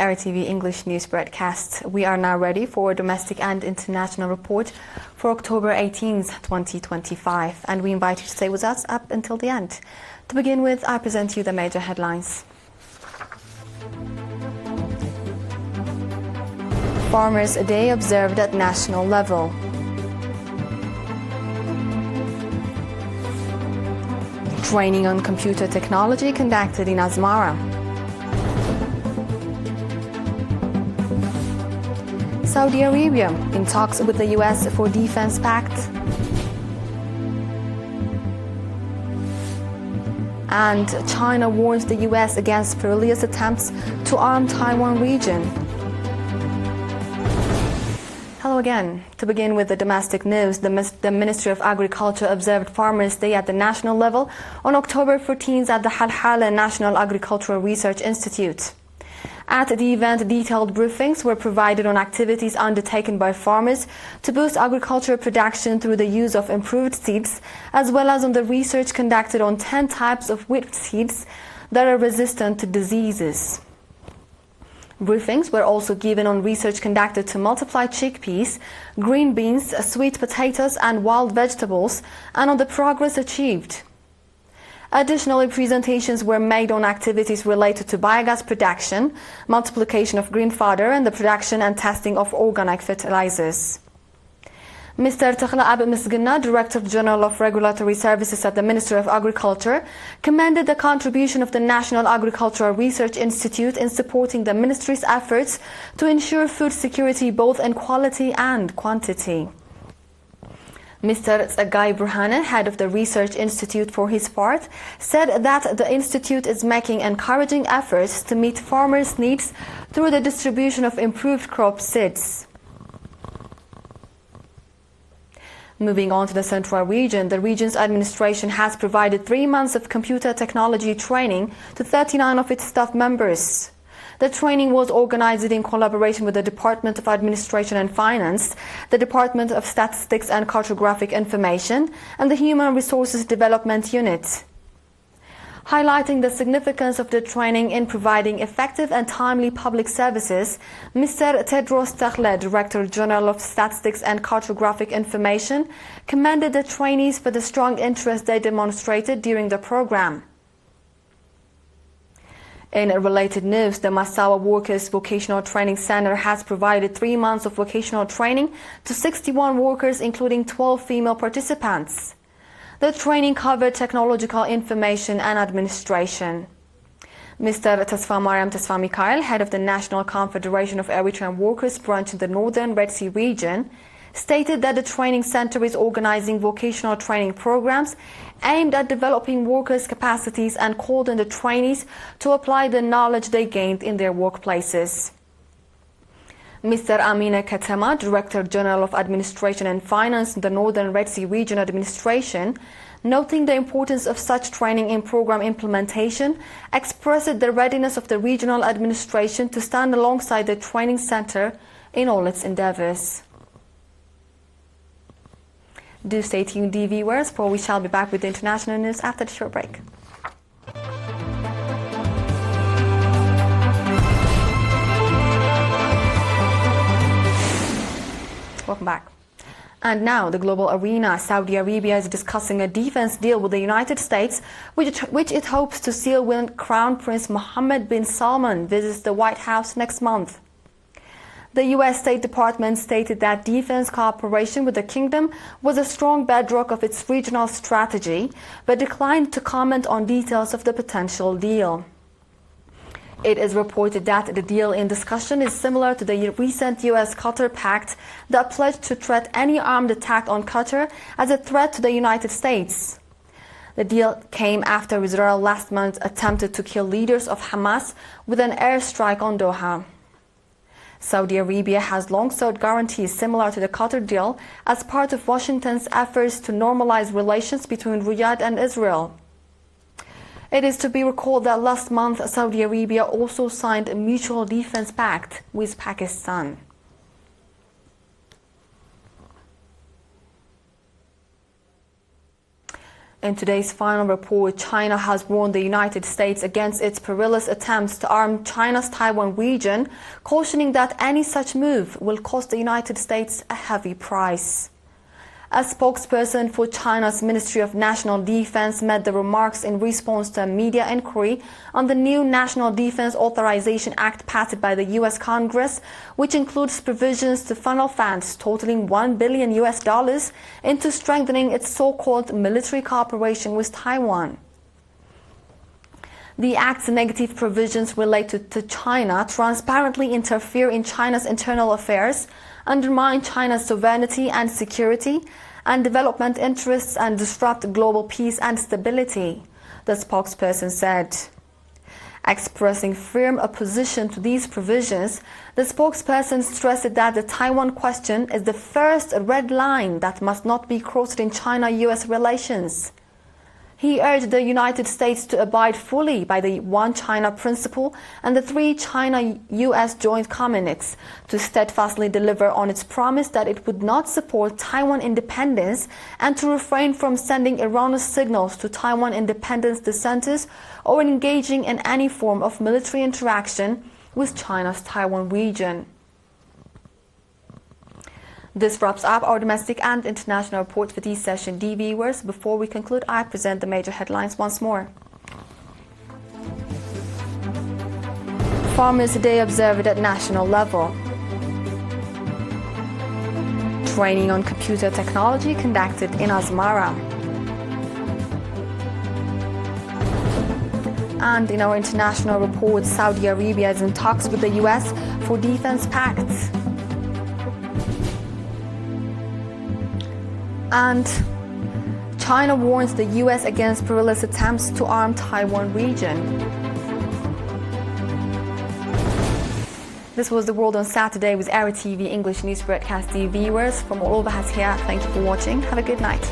ERi-TV English news broadcast. We are now ready for a domestic and international report for October 18th, 2025, and we invite you to stay with us up until the end. To begin with, I present you the major headlines. Farmers' Day observed at national level. Training on computer technology conducted in Asmara. Saudi Arabia in talks with the US for defense pact. And China warns the US against perilous attempts to arm Taiwan region. Hello again. To begin with the domestic news, the Ministry of Agriculture observed Farmers' Day at the national level on October 14th at the Halhala National Agricultural Research Institute. At the event, detailed briefings were provided on activities undertaken by farmers to boost agricultural production through the use of improved seeds, as well as on the research conducted on 10 types of wheat seeds that are resistant to diseases. Briefings were also given on research conducted to multiply chickpeas, green beans, sweet potatoes and wild vegetables, and on the progress achieved. Additionally, presentations were made on activities related to biogas production, multiplication of green fodder, and the production and testing of organic fertilizers. Mr. Takhla'ab Misgina, Director General of Regulatory Services at the Ministry of Agriculture, commended the contribution of the National Agricultural Research Institute in supporting the ministry's efforts to ensure food security both in quality and quantity. Mr. Tsagay Burhane, head of the Research Institute, for his part, said that the institute is making encouraging efforts to meet farmers' needs through the distribution of improved crop seeds. Moving on to the central region, the region's administration has provided 3 months of computer technology training to 39 of its staff members. The training was organized in collaboration with the Department of Administration and Finance, the Department of Statistics and Cartographic Information, and the Human Resources Development Unit. Highlighting the significance of the training in providing effective and timely public services, Mr. Tedros Takhle, Director General of Statistics and Cartographic Information, commended the trainees for the strong interest they demonstrated during the program. In related news, the Massawa Workers Vocational Training Center has provided 3 months of vocational training to 61 workers, including 12 female participants. The training covered technological information and administration. Mr. Tasfa Mariam Tasfa Mikhail, head of the National Confederation of Eritrean Workers branch in the Northern Red Sea region, stated that the training center is organizing vocational training programs aimed at developing workers' capacities and called on the trainees to apply the knowledge they gained in their workplaces. Mr. Amina Katema, Director General of Administration and Finance in the Northern Red Sea Region Administration, noting the importance of such training in program implementation, expressed the readiness of the regional administration to stand alongside the training center in all its endeavors. Do stay tuned, dear viewers, for we shall be back with the international news after the short break. Welcome back. And now, the global arena. Saudi Arabia is discussing a defense deal with the United States, which it hopes to seal when Crown Prince Mohammed bin Salman visits the White House next month. The U.S. State Department stated that defense cooperation with the kingdom was a strong bedrock of its regional strategy, but declined to comment on details of the potential deal. It is reported that the deal in discussion is similar to the recent U.S.-Qatar pact that pledged to treat any armed attack on Qatar as a threat to the United States. The deal came after Israel last month attempted to kill leaders of Hamas with an airstrike on Doha. Saudi Arabia has long sought guarantees similar to the Qatar deal as part of Washington's efforts to normalize relations between Riyadh and Israel. It is to be recalled that last month Saudi Arabia also signed a mutual defense pact with Pakistan. In today's final report, China has warned the United States against its perilous attempts to arm China's Taiwan region, cautioning that any such move will cost the United States a heavy price. A spokesperson for China's Ministry of National Defense made the remarks in response to a media inquiry on the new National Defense Authorization Act passed by the U.S. Congress, which includes provisions to funnel funds totaling $1 billion into strengthening its so-called military cooperation with Taiwan. The Act's negative provisions related to China transparently interfere in China's internal affairs, undermine China's sovereignty and security, and development interests, and disrupt global peace and stability, the spokesperson said. Expressing firm opposition to these provisions, the spokesperson stressed that the Taiwan question is the first red line that must not be crossed in China-US relations. He urged the United States to abide fully by the One China principle and the 3 China-US joint communiques, to steadfastly deliver on its promise that it would not support Taiwan independence, and to refrain from sending erroneous signals to Taiwan independence dissenters or engaging in any form of military interaction with China's Taiwan region. This wraps up our domestic and international reports for this session. Dear viewers, before we conclude, I present the major headlines once more. Farmers' Day observed at national level. Training on computer technology conducted in Asmara. And in our international report, Saudi Arabia is in talks with the US for defense pacts. And China warns the US against perilous attempts to arm Taiwan region. This was The World on Saturday with ERi-TV English news broadcast. Viewers from all over here, thank you for watching. Have a good night.